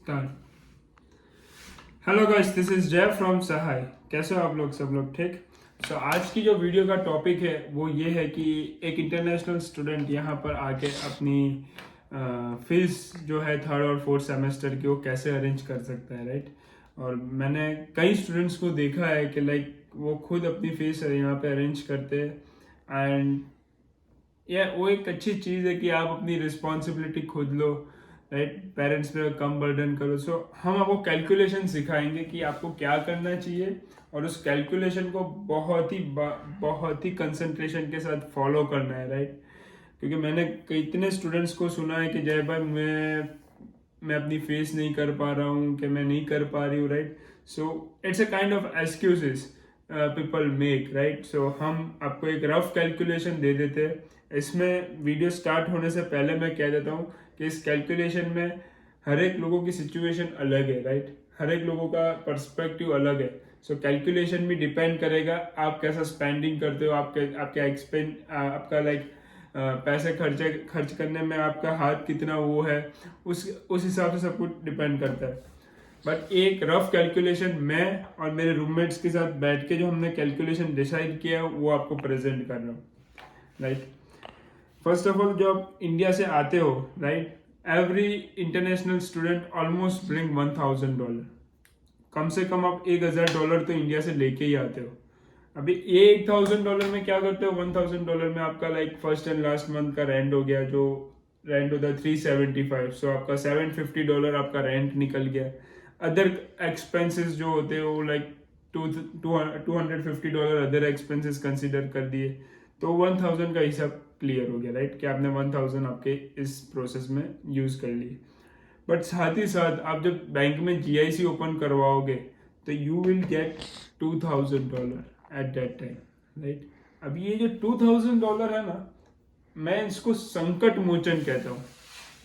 Start. Hello guys, this is जय from सहाय। कैसे हो आप लोग? सब लोग ठीक? आज की जो वीडियो का टॉपिक है वो ये है कि एक इंटरनेशनल स्टूडेंट यहाँ पर आके अपनी फीस जो है थर्ड और फोर्थ सेमेस्टर की वो कैसे अरेंज कर सकता है, राइट। और मैंने कई स्टूडेंट्स को देखा है कि लाइक वो खुद अपनी फीस यहाँ पे अरेंज करते हैं। एंड वो एक अच्छी चीज़ है कि आप अपनी रिस्पॉन्सिबिलिटी खुद लो, राइट। पेरेंट्स पे कम बर्डन करो। हम आपको कैलकुलेशन सिखाएंगे कि आपको क्या करना चाहिए और उस कैलकुलेशन को बहुत ही कंसंट्रेशन के साथ फॉलो करना है, राइट। क्योंकि मैंने कितने स्टूडेंट्स को सुना है कि जय भाई मैं अपनी फेस नहीं कर पा रहा हूँ, कि मैं नहीं कर पा रही हूँ, right. So it's a kind of excuses people make, right. So हम आपको एक रफ कैलकुलेशन दे देते हैं। इसमें वीडियो स्टार्ट होने से पहले मैं कह देता हूँ कि इस कैलकुलेशन में हर एक लोगों की सिचुएशन अलग है, राइट। हर एक लोगों का पर्सपेक्टिव अलग है। सो कैलकुलेशन भी डिपेंड करेगा आप कैसा स्पेंडिंग करते हो, आपका लाइक पैसे खर्च करने में आपका हाथ कितना वो है, उस हिसाब से सब कुछ डिपेंड करता है। बट एक रफ कैलकुलेशन मैं और मेरे रूममेट्स के साथ बैठ के जो हमने कैलकुलेशन डिसाइड किया है वो आपको प्रेजेंट कर रहा हूँ, राइट। फर्स्ट ऑफ ऑल, जब आप इंडिया से आते हो, right, every international student almost bring $1,000। कम से कम आप $1,000 तो इंडिया से लेके ही आते हो। अभी $1,000 में क्या करते हो? $1,000 में आपका like first and last month का रेंट हो गया, जो रेंट होता है 375। सो आपका $750 आपका रेंट निकल गया। अदर एक्सपेंसेस जो होते हैं वो लाइक $250 अदर एक्सपेंसेस कंसिडर कर दिए, तो 1,000 का हिसाब क्लियर हो गया, राइट, कि आपने 1,000 आपके इस प्रोसेस में यूज कर लिए। बट साथ ही साथ आप जब बैंक में GIC ओपन करवाओगे तो you will get $2,000 at that time, right. अब ये जो $2,000 है ना, मैं इसको संकट मोचन कहता हूँ।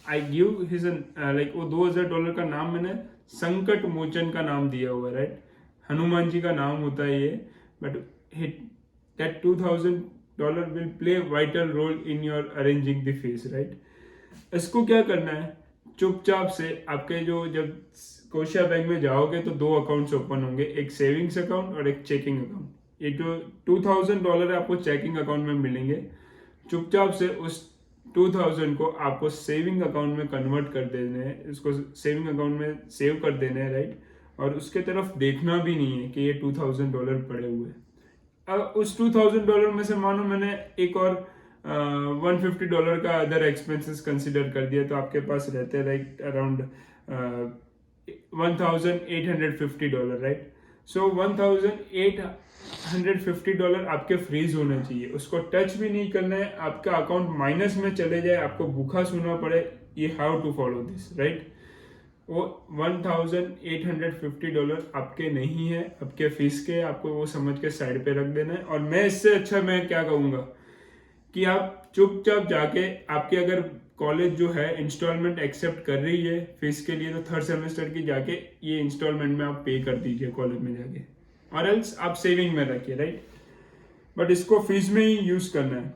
आई गिव हिज लाइक वो $2,000 का नाम मैंने संकट मोचन का नाम दिया हुआ है, राइट। हनुमान जी का नाम होता है ये। But that $2,000 will play vital role in your arranging the fees, right. इसको क्या करना है, चुपचाप से आपके जब कोशिया बैंक में जाओगे तो दो अकाउंट्स ओपन होंगे, एक सेविंग्स अकाउंट और एक चेकिंग अकाउंट। ये जो $2,000 है आपको चेकिंग अकाउंट में मिलेंगे। चुपचाप से उस 2,000 को आपको सेविंग अकाउंट में कन्वर्ट कर देने हैं, इसको सेविंग अकाउंट में सेव कर देने हैं, राइट। और उसके तरफ देखना भी नहीं है कि ये $2,000 पड़े हुए हैं। अब उस $2,000 में से मानो मैंने एक और $150 का अदर एक्सपेंसेस कंसिडर कर दिया, तो आपके पास रहते हैं लाइक अराउंड $1,850, राइट। सो $1,850 आपके फ्रीज होने चाहिए, उसको टच भी नहीं करना है। आपका अकाउंट माइनस में चले जाए, आपको भूखा सुनना पड़े, ये how to follow this, right. वो $1,850 आपके नहीं है, आपके फीस के, आपको वो समझ के साइड पे रख देना है। और मैं इससे अच्छा मैं क्या कहूँगा कि आप चुपचाप जाके, आपके अगर कॉलेज जो है इंस्टॉलमेंट एक्सेप्ट कर रही है फीस के लिए, तो थर्ड सेमेस्टर की जाके ये इंस्टॉलमेंट में आप पे कर दीजिए कॉलेज में जाके, और एल्स आप सेविंग में रखिए, राइट। बट इसको फीस में ही यूज करना है।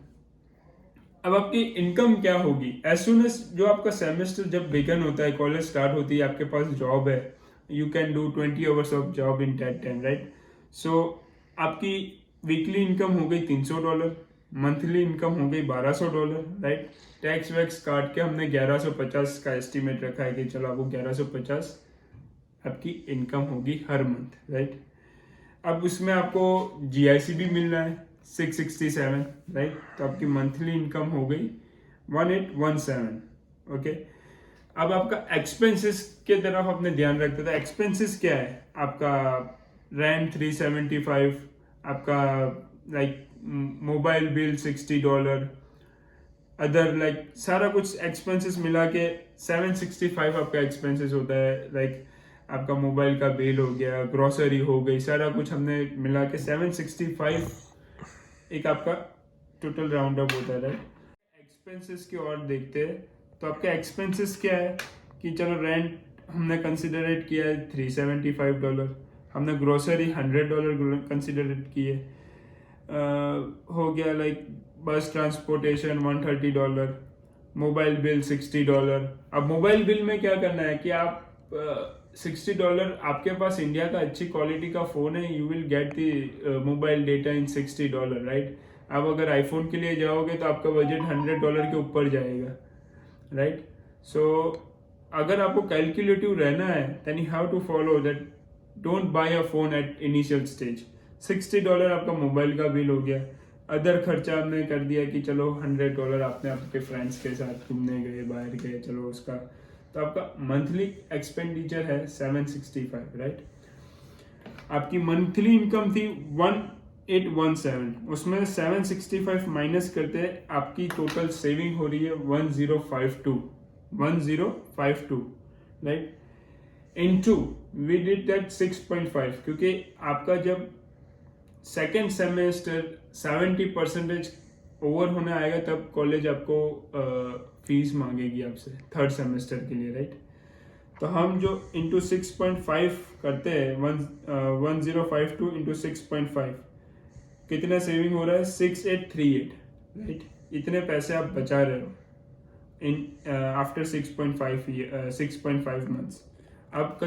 अब आपकी इनकम क्या होगी एज सुन एज जो आपका सेमेस्टर जब बिगन होता है, कॉलेज स्टार्ट होती है, आपके पास जॉब है, you can do 20 hours of job in that time, right. So आपकी वीकली इनकम हो गई $300, मंथली इनकम हो गई $1,200, राइट। टैक्स वैक्स काट के हमने 1,150 का एस्टिमेट रखा है कि चलो आपको 1,150 आपकी इनकम होगी हर मंथ, राइट। अब उसमें आपको GIC भी मिलना है 667, राइट। तो आपकी मंथली इनकम हो गई 1,817, ओके। अब आपका एक्सपेंसेस के तरफ अपने ध्यान रखते थे। एक्सपेंसेस क्या है आपका? रेंट 375, आपका like mobile bill $60, other like सारा कुछ एक्सपेंसेस मिला के 765 आपका एक्सपेंसेस होता है। लाइक आपका मोबाइल का बिल हो गया, ग्रोसरी हो गई, सारा कुछ हमने मिला के 765 एक आपका टोटल राउंड अप होता है, राइट। एक्सपेंसेस की ओर देखते हैं तो आपका एक्सपेंसेस क्या है कि चलो रेंट हमने कंसिडरेट किया है $375, हमने ग्रोसरी $100 कंसिडरेट किए, हो गया लाइक बस ट्रांसपोर्टेशन $130, मोबाइल बिल $60। अब मोबाइल बिल में क्या करना है कि आप $60 आपके पास इंडिया का अच्छी क्वालिटी का फ़ोन है, you will get the mobile data in $60, right. अब अगर आईफोन के लिए जाओगे तो आपका बजट $100 के ऊपर जाएगा, राइट। सो अगर आपको कैलकुलेटिव रहना है then you have to follow that, don't buy a phone at initial stage. $60 आपका मोबाइल का बिल हो गया, अदर खर्चा आपने कर दिया कि चलो $100 आपने आपके फ्रेंड्स के साथ घूमने गए, बाहर गए, चलो उसका, तो आपका मंथली एक्सपेंडिचर है 765, राइट। आपकी मंथली इनकम थी 1817, उसमें 765 माइनस करते हैं, आपकी टोटल सेविंग हो रही है 1052, right. Into we did that 6.5, क्योंकि आपका जब सेकेंड सेमेस्टर 70% ओवर होने आएगा तब कॉलेज आपको फीस मांगेगी आपसे थर्ड सेमेस्टर के लिए, राइट। तो हम जो इंटू 6.5 करते हैं, 1052 इंटू 6.5, कितना सेविंग हो रहा है? 6838, राइट। इतने पैसे आप बचा रहे हो इन आफ्टर 6.5 मंथ्स। अब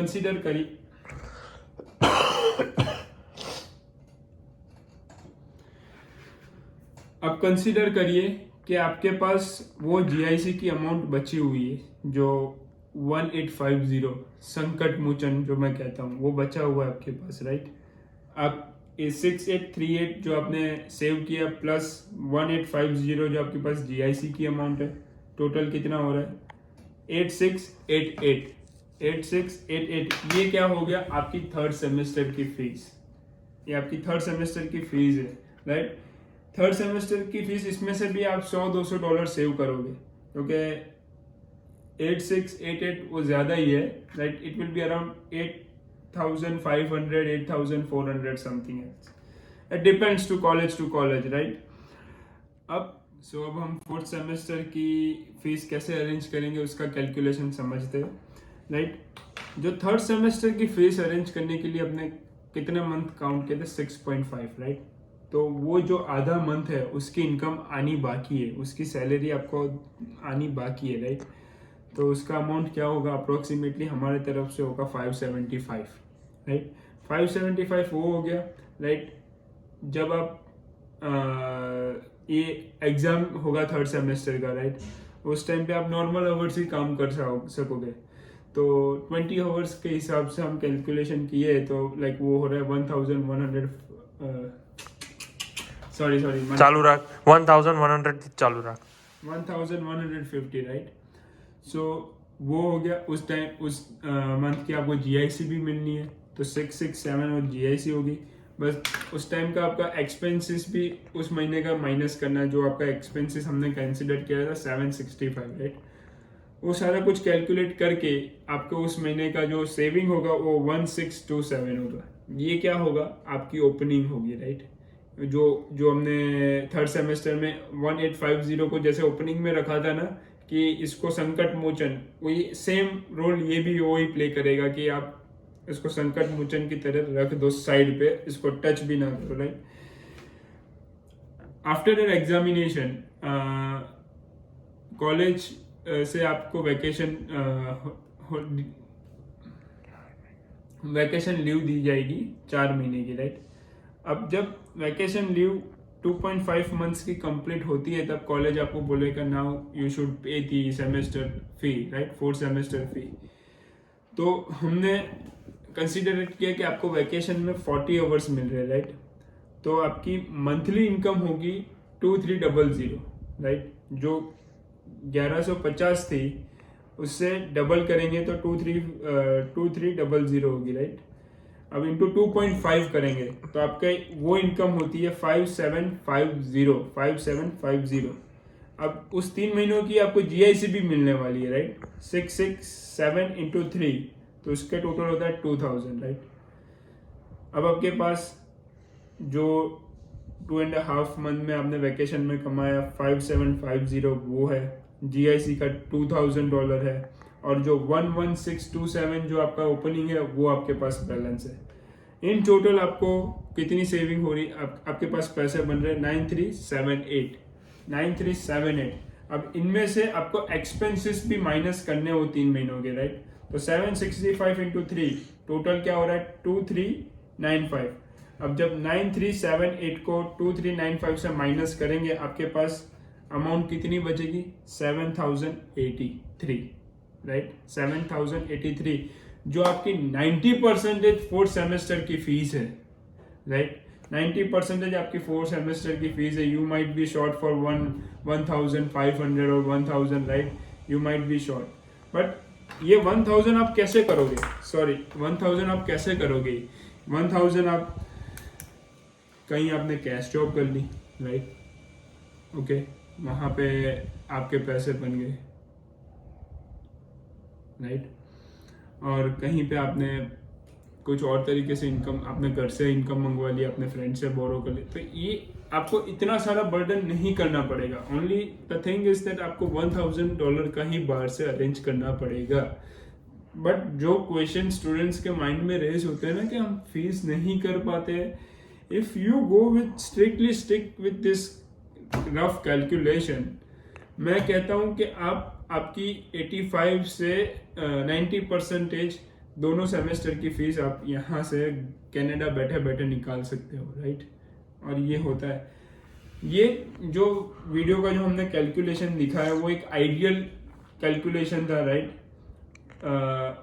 कंसीडर करिए कि आपके पास वो जीआईसी की अमाउंट बची हुई है जो 1850 संकट मोचन जो मैं कहता हूँ, वो बचा हुआ है आपके पास, राइट। आप 6838 जो आपने सेव किया प्लस 1850 जो आपके पास जीआईसी की अमाउंट है, टोटल कितना हो रहा है? 8688। ये क्या हो गया? आपकी थर्ड सेमेस्टर की फीस। ये आपकी थर्ड सेमेस्टर की फीस है, राइट। थर्ड सेमेस्टर की फीस, इसमें से भी आप $100-200 सेव करोगे, क्योंकि 8688 वो ज़्यादा ही है, right. It will be around 8500 8400 something है। It depends to college, right. अब हम फोर्थ सेमेस्टर की फीस कैसे अरेंज करेंगे उसका कैलकुलेशन समझते हैं, राइट। जो थर्ड सेमेस्टर की फीस अरेंज करने के लिए अपने कितने मंथ काउंट किए थे? 6.5, राइट। तो वो जो आधा मंथ है उसकी इनकम आनी बाकी है, उसकी सैलरी आपको आनी बाकी है, राइट। तो उसका अमाउंट क्या होगा? अप्रोक्सीमेटली हमारे तरफ से होगा 575, राइट। 575 वो हो गया, राइट। जब आप ये एग्जाम होगा थर्ड सेमेस्टर का, राइट, उस टाइम पे आप नॉर्मल आवर्स ही काम कर सकोगे। तो 20 आवर्स के हिसाब से हम कैलकुलेशन किए तो लाइक वो हो रहा है 1100 सॉरी चालू रख 1100 चालू रख 1150, राइट। सो वो हो गया। उस टाइम उस मंथ की आपको जीआईसी भी मिलनी है, तो 667 और जीआईसी होगी। बस उस टाइम का आपका एक्सपेंसेस भी उस महीने का माइनस करना है, जो आपका एक्सपेंसेस हमने कंसिडर किया था 765, राइट। वो सारा कुछ कैलकुलेट करके आपको उस महीने का जो सेविंग होगा वो 1627 होगा। ये क्या होगा? आपकी ओपनिंग होगी, राइट। जो हमने थर्ड सेमेस्टर में 1850 को जैसे ओपनिंग में रखा था ना कि इसको संकट मोचन, वही सेम रोल ये भी वही प्ले करेगा कि आप इसको संकट मोचन की तरह रख दो साइड पे, इसको टच भी ना करो, right. After an examination college से आपको वैकेशन लीव दी जाएगी 4 महीने की, राइट। अब जब वैकेशन लीव 2.5 मंथ्स की कंप्लीट होती है तब कॉलेज आपको बोलेगा now you should pay the semester fee, right, 4 semester fee. तो हमने कंसिडर किया कि आपको वैकेशन में 40 आवर्स मिल रहे हैं, राइट। तो आपकी मंथली इनकम होगी 2300, राइट। जो 1150 थी उससे डबल करेंगे तो 2300 होगी, राइट। अब इंटू 2.5 करेंगे तो आपका वो इनकम होती है 5750। अब उस 3 महीनों की आपको जीआईसी भी मिलने वाली है, राइट। 667 इंटू 3, तो इसका टोटल होता है 2000, राइट। अब आपके पास जो 2.5 मंथ में आपने वैकेशन में कमाया 5750 वो है, जीआईसी का $2000 है, और जो 11627 जो आपका ओपनिंग है वो आपके पास बैलेंस है। इन टोटल आपको कितनी सेविंग हो रही है? आपके पास पैसे बन रहे हैं 9378। अब इनमें से आपको एक्सपेंसेस भी माइनस करने हो 3 महीनों के, राइट। तो 765 इंटू 3 टोटल क्या हो रहा है 2395। अब जब 9378 को 2395 से माइनस करेंगे आपके पास अमाउंट कितनी बचेगी 7083, राइट 7083 जो आपकी 90% फोर्थ सेमेस्टर की फीस है, राइट 90% आपकी फोर्थ सेमेस्टर की फीस है। You might be short for 1500 और 1000, right you might be short, but ये 1000 आप कैसे करोगे, 1000 आप कैसे करोगे, 1000 आप कहीं आपने कैश जॉब कर ली, राइट ओके वहां पे आपके पैसे बन गए, राइट और कहीं पे आपने कुछ और तरीके से इनकम, अपने घर से इनकम मंगवा लिया, अपने फ्रेंड से बोरो कर लिया, तो ये आपको इतना सारा बर्डन नहीं करना पड़ेगा। Only the thing is that आपको $1000 का ही बाहर से अरेंज करना पड़ेगा। बट जो क्वेश्चन स्टूडेंट्स के माइंड में रेज होते हैं ना कि हम फीस नहीं कर पाते, if you go with strictly stick with this rough calculation, मैं कहता हूं कि आप आपकी 85 से 90% दोनों सेमेस्टर की फीस आप यहाँ से कनाडा बैठे बैठे निकाल सकते हो, राइट और ये होता है। ये जो वीडियो का जो हमने कैलकुलेशन लिखा है वो एक आइडियल कैलकुलेशन था, राइट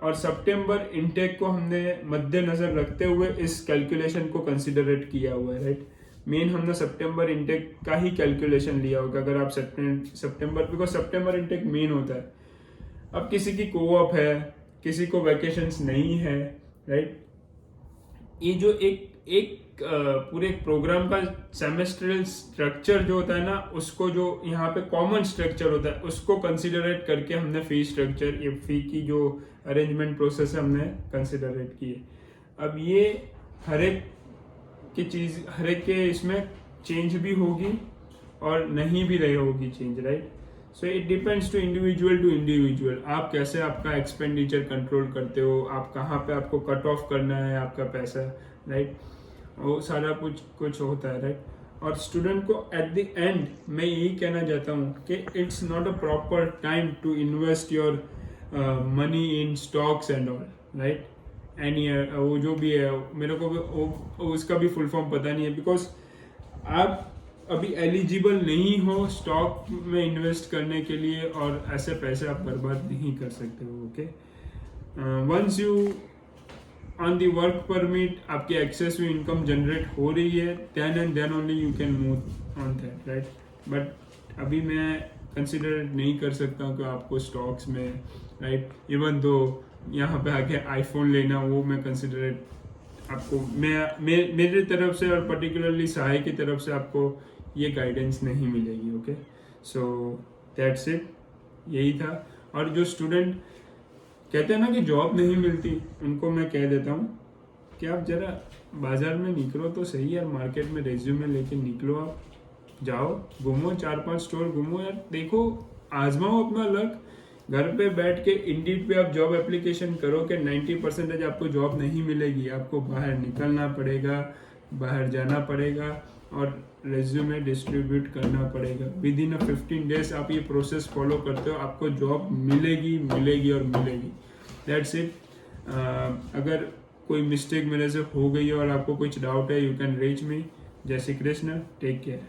और सितंबर इनटेक को हमने मद्देनजर रखते हुए इस कैलकुलेशन को कंसिडरेट किया हुआ है, राइट मेन हमने सितंबर इनटेक का ही कैलकुलेशन लिया होगा। अगर आप सितंबर, बिकॉज सितंबर इनटेक मेन होता है। अब किसी की कोऑप है, किसी को वैकेशंस नहीं है, राइट ये जो एक पूरे प्रोग्राम का सेमेस्ट्रल स्ट्रक्चर जो होता है ना, उसको जो यहाँ पे कॉमन स्ट्रक्चर होता है उसको कंसिडरेट करके हमने फी स्ट्रक्चर, ये फी की जो अरेंजमेंट प्रोसेस है हमने कंसिडरेट की है। अब ये हर एक की चीज, हर एक के इसमें चेंज भी होगी और नहीं भी रही होगी change, right so it depends to individual. आप कैसे आपका एक्सपेंडिचर कंट्रोल करते हो, आप कहाँ पे आपको कट ऑफ करना है आपका पैसा, राइट वो सारा कुछ होता है, राइट और स्टूडेंट को एट द एंड मैं यही कहना चाहता हूँ कि it's not a proper time to invest your money in stocks and all, right any वो जो भी है, मेरे को भी उसका भी फुल फॉर्म पता नहीं है, बिकॉज आप अभी एलिजिबल नहीं हो स्टॉक में इन्वेस्ट करने के लिए और ऐसे पैसे आप बर्बाद नहीं कर सकते हो, okay once you on the work permit आपकी एक्सेसिव इनकम जनरेट हो रही है, then only you can move on that, right but अभी मैं कंसिडर नहीं कर सकता हूँ कि आपको स्टॉक्स में, राइट इवन दो यहाँ पे आके आईफोन लेना, वो मैं कंसिडरेट आपको मेरी तरफ से और पर्टिकुलरली सहाय की तरफ से आपको ये गाइडेंस नहीं मिलेगी, ओके सो दैट्स इट, यही था। और जो स्टूडेंट कहते हैं ना कि जॉब नहीं मिलती, उनको मैं कह देता हूँ कि आप जरा बाजार में निकलो तो सही यार, मार्केट में रेज्यूमे लेके निकलो, आप जाओ घूमो, 4-5 स्टोर घूमो यार, देखो आजमाओ अपना लक। घर पे बैठ के इंडीड पे आप जॉब एप्लीकेशन करो कि 90% आपको जॉब नहीं मिलेगी, आपको बाहर निकलना पड़ेगा, बाहर जाना पड़ेगा और रेज्यूमे डिस्ट्रीब्यूट करना पड़ेगा। विद इन 15 डेज आप ये प्रोसेस फॉलो करते हो, आपको जॉब मिलेगी और मिलेगी, दैट्स इट। अगर कोई मिस्टेक मेरे से हो गई है और आपको कुछ डाउट है, यू कैन रीच मी। जय श्री कृष्ण, टेक केयर।